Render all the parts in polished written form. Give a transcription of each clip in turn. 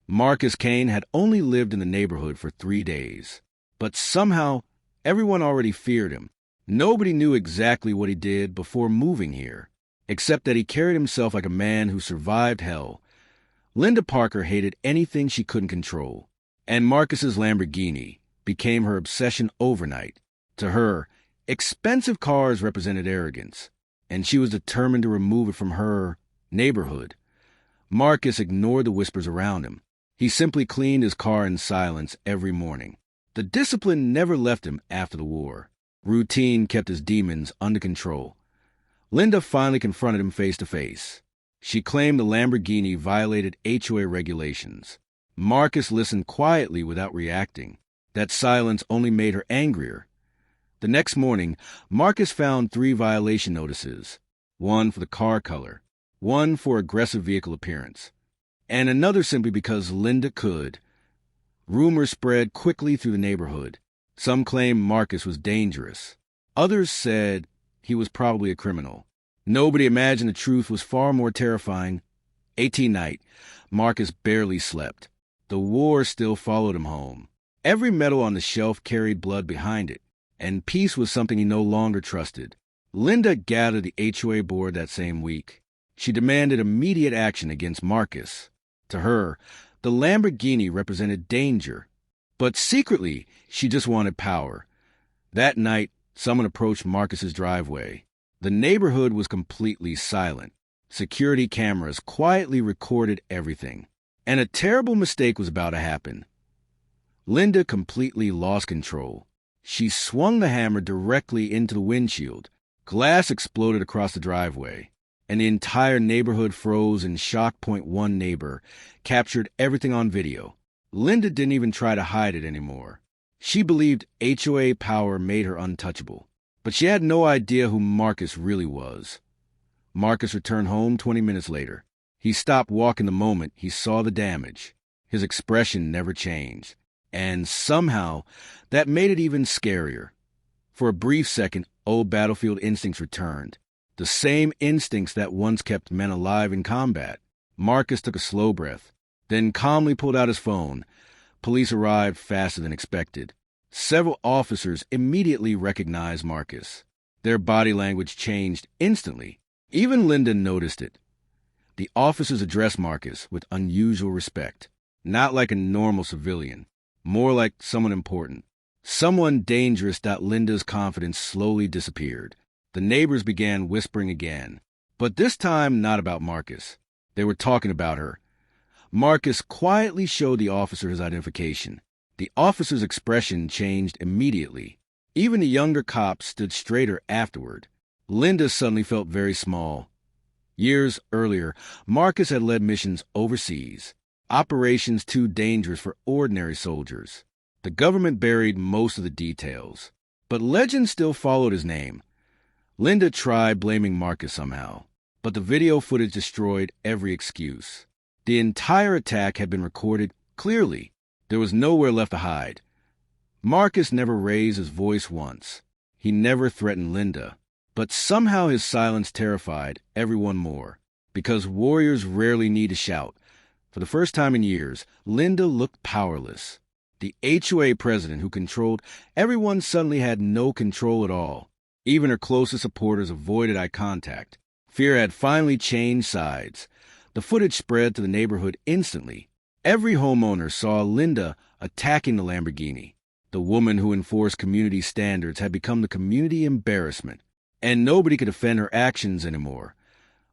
Marcus Kane had only lived in the neighborhood for 3 days, but somehow everyone already feared him. Nobody knew exactly what he did before moving here, except that he carried himself like a man who survived hell. Linda Parker hated anything she couldn't control, and Marcus's Lamborghini became her obsession overnight. To her, expensive cars represented arrogance, and she was determined to remove it from her neighborhood. Marcus ignored the whispers around him. He simply cleaned his car in silence every morning. The discipline never left him after the war. Routine kept his demons under control. Linda finally confronted him face to face. She claimed the Lamborghini violated HOA regulations. Marcus listened quietly without reacting. That silence only made her angrier. The next morning, Marcus found 3 violation notices. One for the car color, one for aggressive vehicle appearance, and another simply because Linda could. Rumors spread quickly through the neighborhood. Some claimed Marcus was dangerous. Others said he was probably a criminal. Nobody imagined the truth was far more terrifying. 18th night, Marcus barely slept. The war still followed him home. Every medal on the shelf carried blood behind it, and peace was something he no longer trusted. Linda gathered the HOA board that same week. She demanded immediate action against Marcus. To her, the Lamborghini represented danger, but secretly, she just wanted power. That night, someone approached Marcus's driveway. The neighborhood was completely silent. Security cameras quietly recorded everything, and a terrible mistake was about to happen. Linda completely lost control. She swung the hammer directly into the windshield. Glass exploded across the driveway, and the entire neighborhood froze in shock. One neighbor captured everything on video. Linda didn't even try to hide it anymore. She believed HOA power made her untouchable, but she had no idea who Marcus really was. Marcus returned home 20 minutes later. He stopped walking the moment he saw the damage. His expression never changed, and somehow that made it even scarier. For a brief second, old battlefield instincts returned, the same instincts that once kept men alive in combat. Marcus took a slow breath, then calmly pulled out his phone. Police arrived faster than expected. Several officers immediately recognized Marcus. Their body language changed instantly. Even Linda noticed it. The officers addressed Marcus with unusual respect, not like a normal civilian, more like someone important, someone dangerous. Linda's confidence slowly disappeared. The neighbors began whispering again, but this time not about Marcus. They were talking about her. Marcus quietly showed the officer his identification. The officer's expression changed immediately. Even the younger cop stood straighter afterward. Linda suddenly felt very small. Years earlier, Marcus had led missions overseas, operations too dangerous for ordinary soldiers. The government buried most of the details, but legend still followed his name. Linda tried blaming Marcus somehow, but the video footage destroyed every excuse. The entire attack had been recorded clearly. There was nowhere left to hide. Marcus never raised his voice once. He never threatened Linda. But somehow his silence terrified everyone more, because warriors rarely need to shout. For the first time in years, Linda looked powerless. The HOA president who controlled everyone suddenly had no control at all. Even her closest supporters avoided eye contact. Fear had finally changed sides. The footage spread to the neighborhood instantly. Every homeowner saw Linda attacking the Lamborghini. The woman who enforced community standards had become the community embarrassment, and nobody could defend her actions anymore.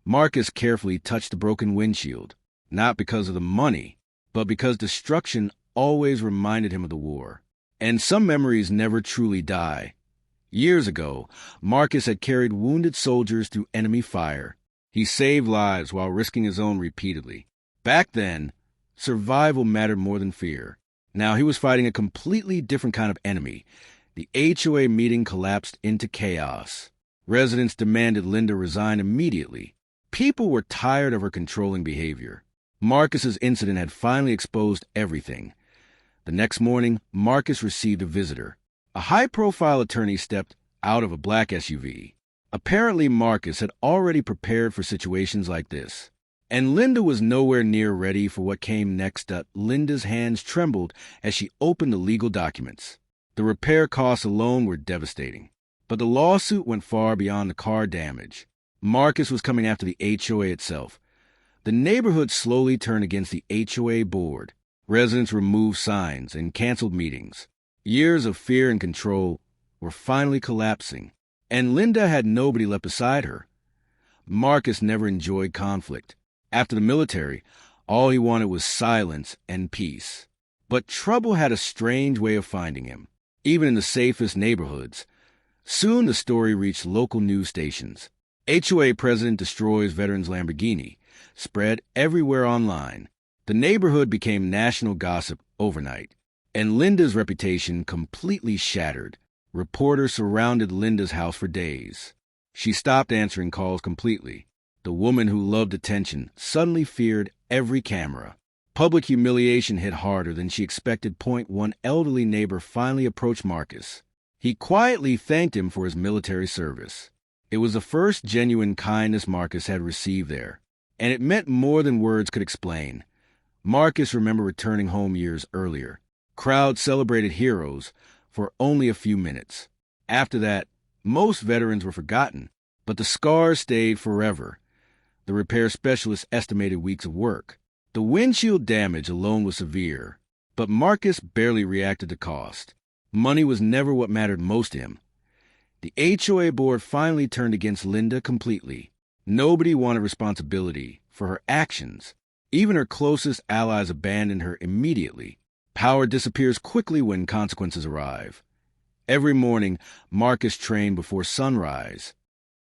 Marcus carefully touched the broken windshield, not because of the money, but because destruction always reminded him of the war. And some memories never truly die. Years ago, Marcus had carried wounded soldiers through enemy fire. He saved lives while risking his own repeatedly. Back then, survival mattered more than fear. Now he was fighting a completely different kind of enemy. The HOA meeting collapsed into chaos. Residents demanded Linda resign immediately. People were tired of her controlling behavior. Marcus's incident had finally exposed everything. The next morning, Marcus received a visitor. A high-profile attorney stepped out of a black SUV. Apparently, Marcus had already prepared for situations like this. And Linda was nowhere near ready for what came next. Linda's hands trembled as she opened the legal documents. The repair costs alone were devastating. But the lawsuit went far beyond the car damage. Marcus was coming after the HOA itself. The neighborhood slowly turned against the HOA board. Residents removed signs and canceled meetings. Years of fear and control were finally collapsing. And Linda had nobody left beside her. Marcus never enjoyed conflict. After the military, all he wanted was silence and peace. But trouble had a strange way of finding him, even in the safest neighborhoods. Soon the story reached local news stations. HOA president destroys veteran's Lamborghini, spread everywhere online. The neighborhood became national gossip overnight, and Linda's reputation completely shattered. Reporters surrounded Linda's house for days. She stopped answering calls completely. The woman who loved attention suddenly feared every camera. Public humiliation hit harder than she expected. One elderly neighbor finally approached Marcus. He quietly thanked him for his military service. It was the first genuine kindness Marcus had received there, and it meant more than words could explain. Marcus remembered returning home years earlier. Crowds celebrated heroes for only a few minutes. After that, most veterans were forgotten, but the scars stayed forever. The repair specialist estimated weeks of work. The windshield damage alone was severe, but Marcus barely reacted to cost. Money was never what mattered most to him. The HOA board finally turned against Linda completely. Nobody wanted responsibility for her actions. Even her closest allies abandoned her immediately. Power disappears quickly when consequences arrive. Every morning, Marcus trained before sunrise.